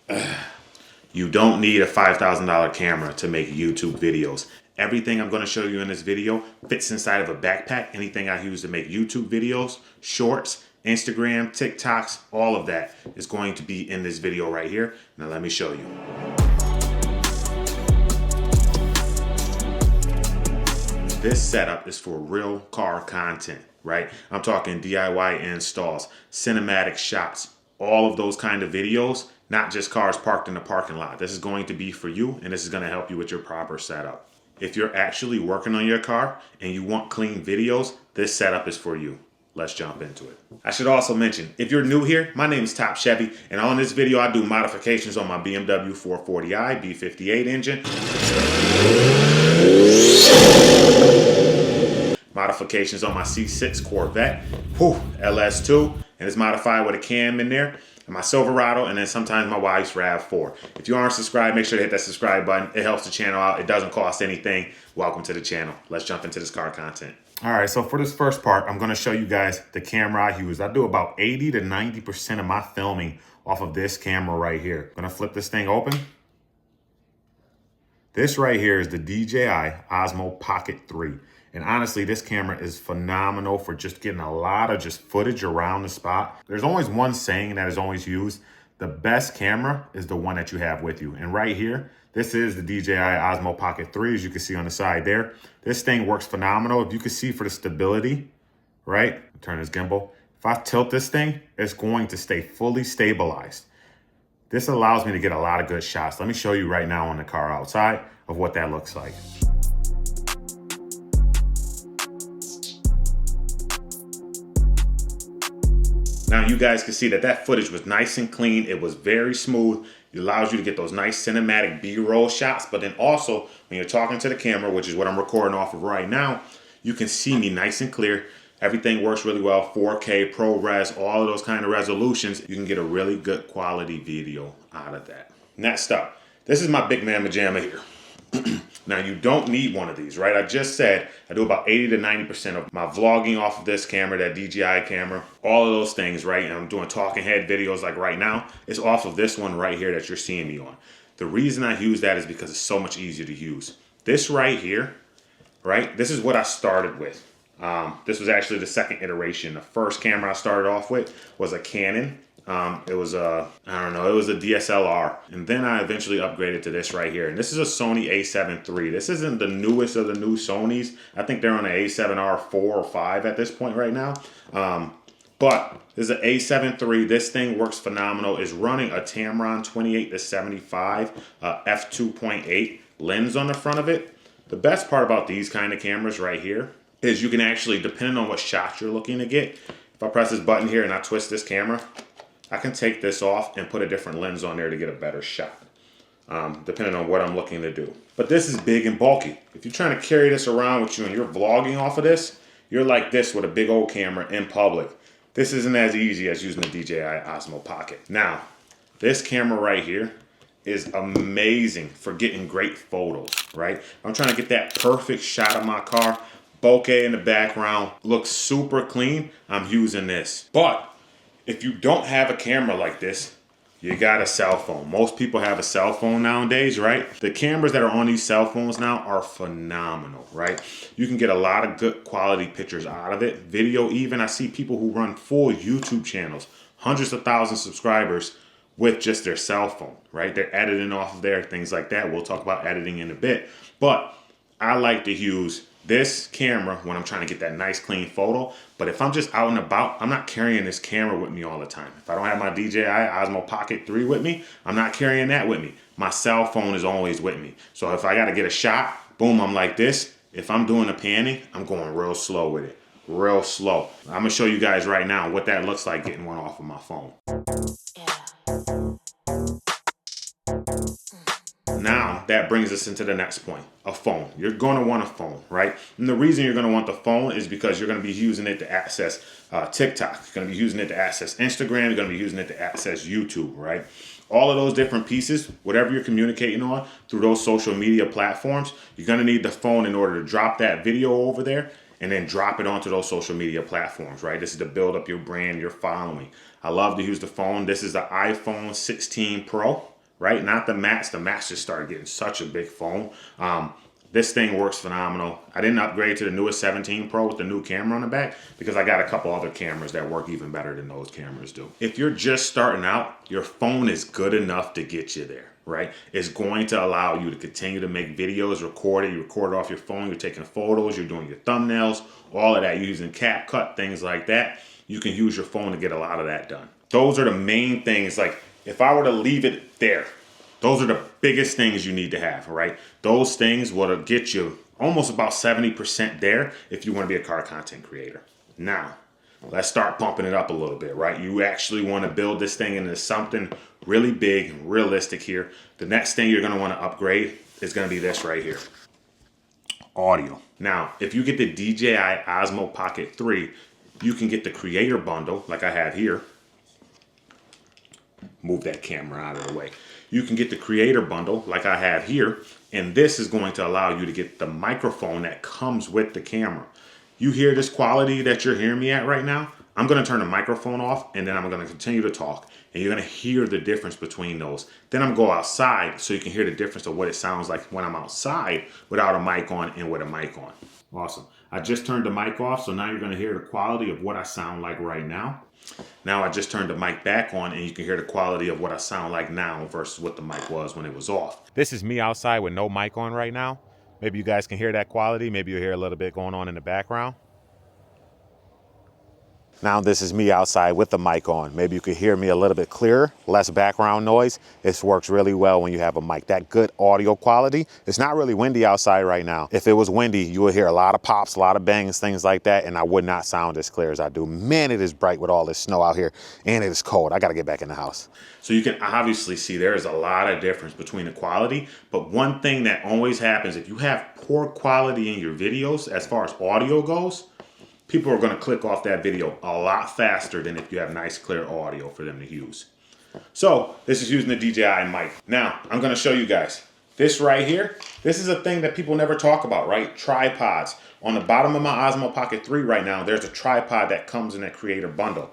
You don't need a $5,000 camera to make YouTube videos. Everything I'm going to show you in this video fits inside of a backpack. Anything I use to make YouTube videos, shorts, Instagram, TikToks, all of that is going to be in this video right here. Now let me show you. This setup is for real car content, right? I'm talking DIY installs, cinematic shots, all of those kind of videos, not just cars parked in the parking lot. This is going to be for you, and this is going to help you with your proper setup. If you're actually working on your car and you want clean videos, this setup is for you. Let's jump into it. I should also mention, if you're new here, my name is Top Chevy, and on this video I do modifications on my BMW 440i B58 engine, modifications on my C6 Corvette, LS2, and it's modified with a cam in there, and my Silverado, and then sometimes my wife's RAV4. If you aren't subscribed, make sure to hit that subscribe button. It helps the channel out. It doesn't cost anything. Welcome to the channel. Let's jump into this car content. All right, so for this first part, I'm going to show you guys the camera I use. I do about 80 to 90% of my filming off of this camera right here. I'm going to flip this thing open. This right here is the DJI Osmo Pocket 3. And honestly, this camera is phenomenal for just getting a lot of just footage around the spot. There's always one saying that is always used. The best camera is the one that you have with you. And right here, this is the DJI Osmo Pocket 3, as you can see on the side there. This thing works phenomenal. If you can see for the stability, right? Turn this gimbal. If I tilt this thing, it's going to stay fully stabilized. This allows me to get a lot of good shots. Let me show you right now on the car outside of what that looks like. Now you guys can see that that footage was nice and clean. It was very smooth. It allows you to get those nice cinematic B-roll shots, but then also when you're talking to the camera, which is what I'm recording off of right now, you can see me nice and clear. Everything works really well, 4K, ProRes, all of those kind of resolutions. You can get a really good quality video out of that. Next up, this is my big man pajama here. Now you don't need one of these, right? I just said I do about 80 to 90% of my vlogging off of this camera, that DJI camera, all of those things, right? And I'm doing talking head videos like right now. It's off of this one right here that you're seeing me on. The reason I use that is because it's so much easier to use. This right here, right? This is what I started with. This was actually the second iteration. The first camera I started off with was a Canon. It was a, it was a DSLR. And then I eventually upgraded to this right here. And this is a Sony a7 III. This isn't the newest of the new Sonys. I think they're on an a7R 4 or 5 at this point right now. But this is an a7 III. This thing works phenomenal. It's running a Tamron 28 to 75 f2.8 lens on the front of it. The best part about these kind of cameras right here is you can actually, depending on what shot you're looking to get, if I press this button here and I twist this camera, I can take this off and put a different lens on there to get a better shot, depending on what I'm looking to do. But this is big and bulky. If you're trying to carry this around with you and you're vlogging off of this, you're like this with a big old camera in public. This isn't as easy as using the DJI Osmo Pocket. Now, this camera right here is amazing for getting great photos, right? I'm trying to get that perfect shot of my car, bokeh in the background, looks super clean. I'm using this. But if you don't have a camera like this, you got a cell phone. Most people have a cell phone nowadays, right? The cameras that are on these cell phones now are phenomenal, right? You can get a lot of good quality pictures out of it. Video even. I see people who run full YouTube channels, hundreds of thousands of subscribers with just their cell phone, right? They're editing off of there, things like that. We'll talk about editing in a bit. But I like to use this camera when I'm trying to get that nice clean photo. But if I'm just out and about, I'm not carrying this camera with me all the time. If I don't have my DJI Osmo Pocket 3 with me, I'm not carrying that with me. My cell phone is always with me. So if I got to get a shot, boom, I'm like this. If I'm doing a panning, I'm going real slow with it. Real slow. I'm going to show you guys right now what that looks like getting one off of my phone. Now, that brings us into the next point, a phone. You're going to want a phone, right? And the reason you're going to want the phone is because you're going to be using it to access TikTok. You're going to be using it to access Instagram. You're going to be using it to access YouTube, right? All of those different pieces, whatever you're communicating on through those social media platforms, you're going to need the phone in order to drop that video over there and then drop it onto those social media platforms, right? This is to build up your brand, your following. I love to use the phone. This is the iPhone 16 Pro. right? Not the Max. The Max just started getting such a big phone. This thing works phenomenal. I didn't upgrade to the newest 17 Pro with the new camera on the back because I got a couple other cameras that work even better than those cameras do. If you're just starting out, your phone is good enough to get you there, right? It's going to allow you to continue to make videos, record it. You record it off your phone, you're taking photos, you're doing your thumbnails, all of that. You're using CapCut, things like that. You can use your phone to get a lot of that done. Those are the main things. Like if I were to leave it there, those are the biggest things you need to have, right? Those things will get you almost about 70% there if you want to be a car content creator. Now, let's start pumping it up a little bit, right? You actually want to build this thing into something really big and realistic here. The next thing you're going to want to upgrade is going to be this right here. Audio. Now, if you get the DJI Osmo Pocket 3, you can get the creator bundle like I have here. Move that camera out of the way. You can get the creator bundle like I have here, and this is going to allow you to get the microphone that comes with the camera. You hear this quality that you're hearing me at right now? I'm going to turn the microphone off, and then I'm going to continue to talk, and you're going to hear the difference between those. Then I'm going to go outside so you can hear the difference of what it sounds like when I'm outside without a mic on and with a mic on. Awesome. I just turned the mic off, so now you're going to hear the quality of what I sound like right now. Now I just turned the mic back on and you can hear the quality of what I sound like now versus what the mic was when it was off. This is me outside with no mic on right now. Maybe you guys can hear that quality. Maybe you'll hear a little bit going on in the background. Now this is me outside with the mic on. Maybe you could hear me a little bit clearer, less background noise. This works really well when you have a mic. That good audio quality. It's not really windy outside right now. If it was windy, you would hear a lot of pops, a lot of bangs, things like that, and I would not sound as clear as I do. Man, it is bright with all this snow out here, and it is cold. I gotta get back in the house. So you can obviously see there is a lot of difference between the quality, but one thing that always happens, if you have poor quality in your videos as far as audio goes, people are going to click off that video a lot faster than if you have nice, clear audio for them to use. So this is using the DJI mic. Now, I'm going to show you guys. This right here, this is a thing that people never talk about, right? Tripods. On the bottom of my Osmo Pocket 3 right now, there's a tripod that comes in that creator bundle.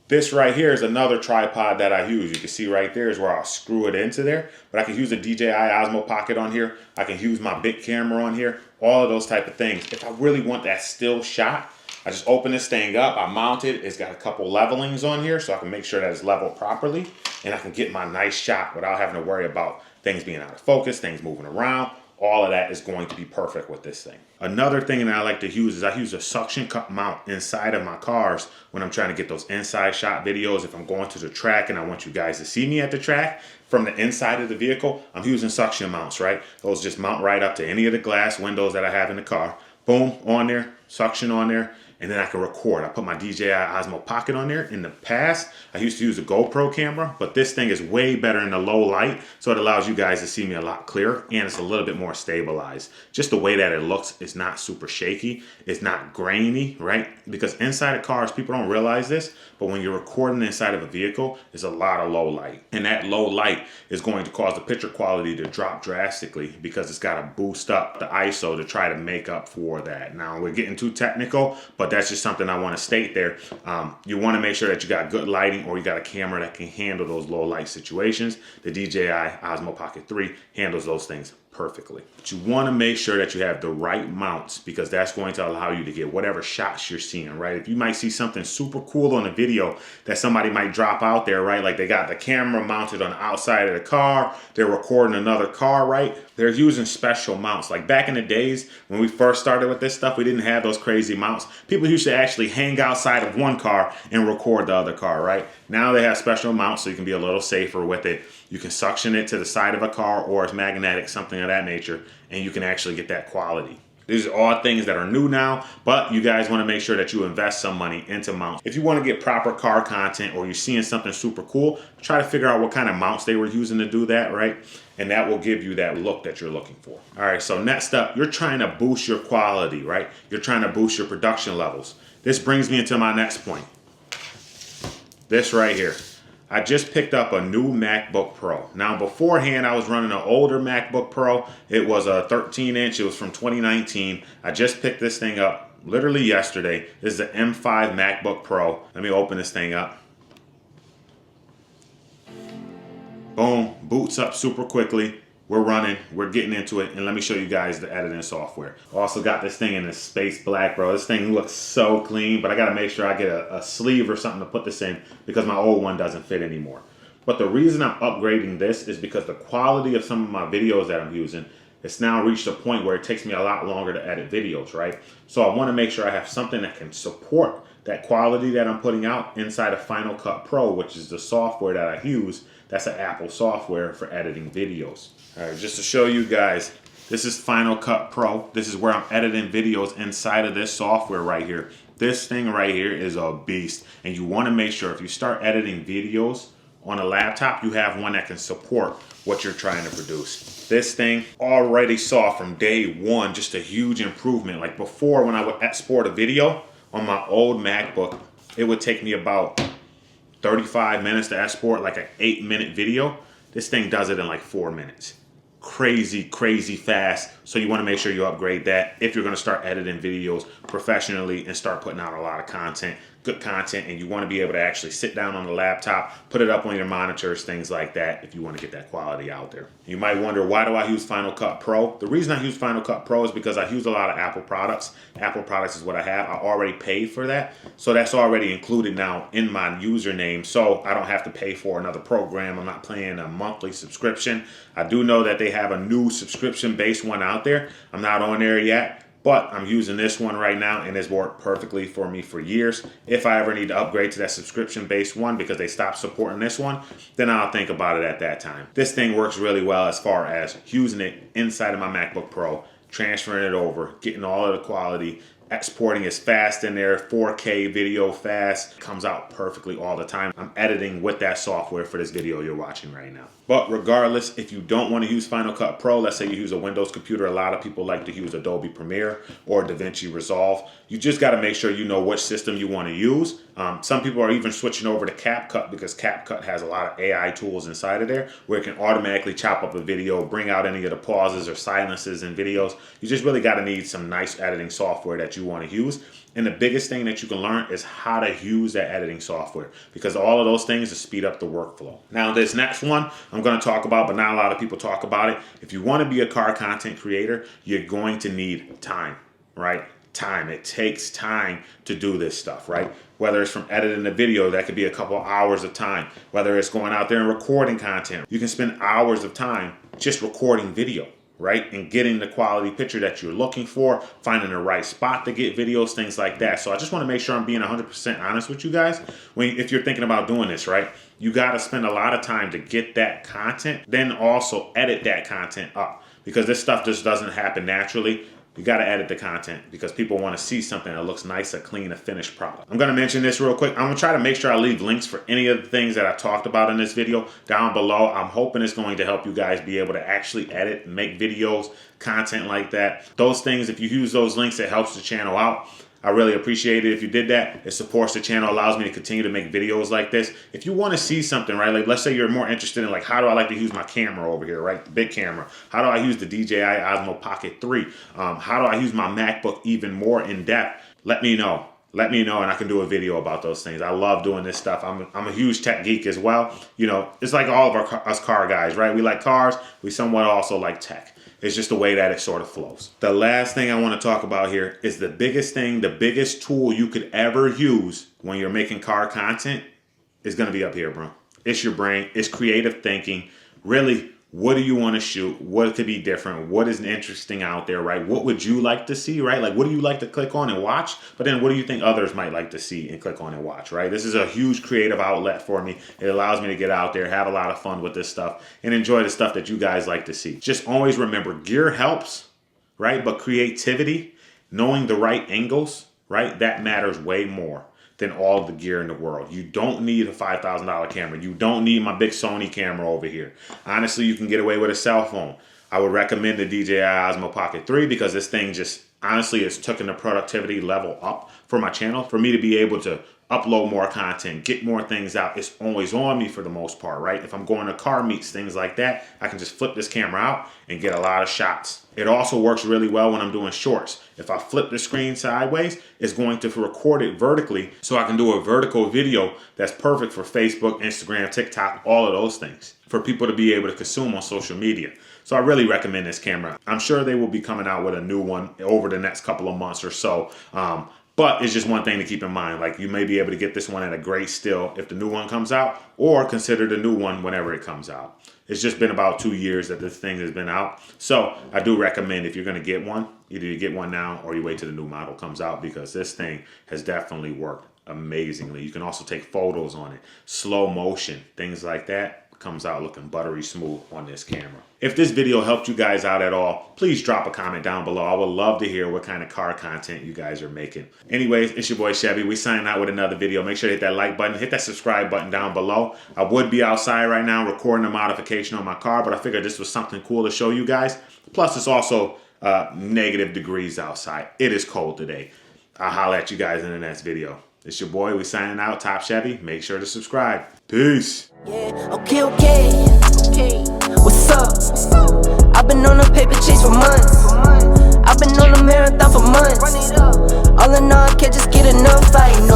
This right here is another tripod that I use. You can see right there is where I'll screw it into there. But I can use the DJI Osmo Pocket on here. I can use my big camera on here. All of those type of things. If I really want that still shot, I just open this thing up, I mount it, it's got a couple levelings on here so I can make sure that it's leveled properly and I can get my nice shot without having to worry about things being out of focus, things moving around. All of that is going to be perfect with this thing. Another thing that I like to use is I use a suction cup mount inside of my cars when I'm trying to get those inside shot videos. If I'm going to the track and I want you guys to see me at the track from the inside of the vehicle, I'm using suction mounts, right? Those just mount right up to any of the glass windows that I have in the car. Boom, on there, suction on there. And then I can record. I put my DJI Osmo Pocket on there. In the past, I used to use a GoPro camera, but this thing is way better in the low light, so it allows you guys to see me a lot clearer, and it's a little bit more stabilized. Just the way that it looks, it's not super shaky, it's not grainy, right? Because inside of cars, people don't realize this, but when you're recording inside of a vehicle, it's a lot of low light. And that low light is going to cause the picture quality to drop drastically because it's got to boost up the ISO to try to make up for that. Now, we're getting too technical, but that's just something I want to state there. You want to make sure that you got good lighting or you got a camera that can handle those low light situations. The DJI Osmo Pocket 3 handles those things perfectly. But you want to make sure that you have the right mounts because that's going to allow you to get whatever shots you're seeing, right? If you might see something super cool on a video that somebody might drop out there, right? Like they got the camera mounted on the outside of the car, they're recording another car, right? They're using special mounts. Like back in the days when we first started with this stuff, we didn't have those crazy mounts. People used to actually hang outside of one car and record the other car, right? Now they have special mounts so you can be a little safer with it. You can suction it to the side of a car or it's magnetic, something of that nature, and you can actually get that quality. These are all things that are new now, but you guys want to make sure that you invest some money into mounts. If you want to get proper car content or you're seeing something super cool, try to figure out what kind of mounts they were using to do that, right? And that will give you that look that you're looking for. All right, so next up, you're trying to boost your quality, right? You're trying to boost your production levels. This brings me into my next point. This right here. I just picked up a new MacBook Pro. Now beforehand, I was running an older MacBook Pro. It was a 13-inch. It was from 2019. I just picked this thing up literally yesterday. This is the M5 MacBook Pro. Let me open this thing up. Boom, boots up super quickly. We're running, we're getting into it, and let me show you guys the editing software. Also got this thing in this space black, bro. This thing looks so clean, but I gotta make sure I get a sleeve or something to put this in because my old one doesn't fit anymore. But the reason I'm upgrading this is because the quality of some of my videos that I'm using, it's now reached a point where it takes me a lot longer to edit videos, right? So I wanna make sure I have something that can support that quality that I'm putting out inside of Final Cut Pro, which is the software that I use. That's an Apple software for editing videos. All right, just to show you guys, this is Final Cut Pro. This is where I'm editing videos inside of this software right here. This thing right here is a beast. And you wanna make sure if you start editing videos on a laptop, you have one that can support what you're trying to produce. This thing already saw from day one just a huge improvement. Like before, when I would export a video on my old MacBook, it would take me about 35 minutes to export like an 8-minute video. This thing does it in like 4 minutes. Crazy, crazy fast. So you want to make sure you upgrade that if you're going to start editing videos professionally and start putting out a lot of content, good content, and you want to be able to actually sit down on the laptop, put it up on your monitors, things like that, if you want to get that quality out there. You might wonder, why do I use Final Cut Pro? The reason I use Final Cut Pro is because I use a lot of Apple products. Apple products is what I have. I already paid for that. So that's already included now in my username. So I don't have to pay for another program. I'm not paying a monthly subscription. I do know that they have a new subscription-based one out there. I'm not on there yet, but I'm using this one right now, and it's worked perfectly for me for years. If I ever need to upgrade to that subscription-based one because they stopped supporting this one, then I'll think about it at that time. This thing works really well as far as using it inside of my MacBook Pro, transferring it over, getting all of the quality, exporting is fast in there, 4K video fast, comes out perfectly all the time. I'm editing with that software for this video you're watching right now. But regardless, if you don't want to use Final Cut Pro, let's say you use a Windows computer, a lot of people like to use Adobe Premiere or DaVinci Resolve. You just got to make sure you know which system you want to use. Some people are even switching over to CapCut because CapCut has a lot of AI tools inside of there where it can automatically chop up a video, bring out any of the pauses or silences in videos. You just really got to need some nice editing software that you want to use. And the biggest thing that you can learn is how to use that editing software, because all of those things to speed up the workflow. Now, this next one I'm going to talk about, but not a lot of people talk about it. If you want to be a car content creator, you're going to need time, right? Time. It takes time to do this stuff, right? Whether it's from editing a video, that could be a couple hours of time. Whether it's going out there and recording content, you can spend hours of time just recording video, right? And getting the quality picture that you're looking for, finding the right spot to get videos, things like that. So I just want to make sure I'm being 100% honest with you guys. If you're thinking about doing this, right? You got to spend a lot of time to get that content, then also edit that content up, because this stuff just doesn't happen naturally. You got to edit the content because people want to see something that looks nice, a clean, a finished product. I'm going to mention this real quick. I'm going to try to make sure I leave links for any of the things that I talked about in this video down below. I'm hoping it's going to help you guys be able to actually edit, make videos, content like that. Those things, if you use those links, it helps the channel out. I really appreciate it if you did that. It supports the channel, allows me to continue to make videos like this. If you want to see something, right, like let's say you're more interested in like, how do I like to use my camera over here, right, the big camera? How do I use the DJI Osmo Pocket 3? How do I use my MacBook even more in depth? Let me know. Let me know and I can do a video about those things. I love doing this stuff. I'm a huge tech geek as well. You know, it's like all of us car guys, right? We like cars. We somewhat also like tech. It's just the way that it sort of flows. The last thing I want to talk about here is the biggest thing, the biggest tool you could ever use when you're making car content is going to be up here, bro. It's your brain. It's creative thinking. Really, what do you want to shoot? What could be different? What is interesting out there, right? What would you like to see, right? Like, what do you like to click on and watch? But then what do you think others might like to see and click on and watch, right? This is a huge creative outlet for me. It allows me to get out there, have a lot of fun with this stuff, and enjoy the stuff that you guys like to see. Just always remember, gear helps, right? But creativity, knowing the right angles, right? That matters way more than all the gear in the world. You don't need a $5,000 camera. You don't need my big Sony camera over here. Honestly, you can get away with a cell phone. I would recommend the DJI Osmo Pocket 3 because this thing just, honestly, it's taken the productivity level up for my channel, for me to be able to upload more content, get more things out. It's always on me for the most part, right? If I'm going to car meets, things like that, I can just flip this camera out and get a lot of shots. It also works really well when I'm doing shorts. If I flip the screen sideways, it's going to record it vertically, so I can do a vertical video that's perfect for Facebook, Instagram, TikTok, all of those things, for people to be able to consume on social media. So I really recommend this camera. I'm sure they will be coming out with a new one over the next couple of months or so. But it's just one thing to keep in mind. Like, you may be able to get this one at a great steal if the new one comes out, or consider the new one whenever it comes out. It's just been about 2 years that this thing has been out. So I do recommend, if you're going to get one, either you get one now or you wait till the new model comes out, because this thing has definitely worked amazingly. You can also take photos on it, slow motion, things like that. Comes out looking buttery smooth on this camera. If this video helped you guys out at all, please drop a comment down below. I would love to hear what kind of car content you guys are making. Anyways, it's your boy Chevy. We signing out with another video. Make sure to hit that like button, hit that subscribe button down below. I would be outside right now recording a modification on my car, but I figured this was something cool to show you guys. Plus, it's also negative degrees outside. It is cold today. I'll holler at you guys in the next video. It's your boy. We signing out. Top Chevy. Make sure to subscribe. Peace. Yeah, okay. What's up? I've been on a paper chase for months. I've been on a marathon for months. All in all, I can't just get enough. I know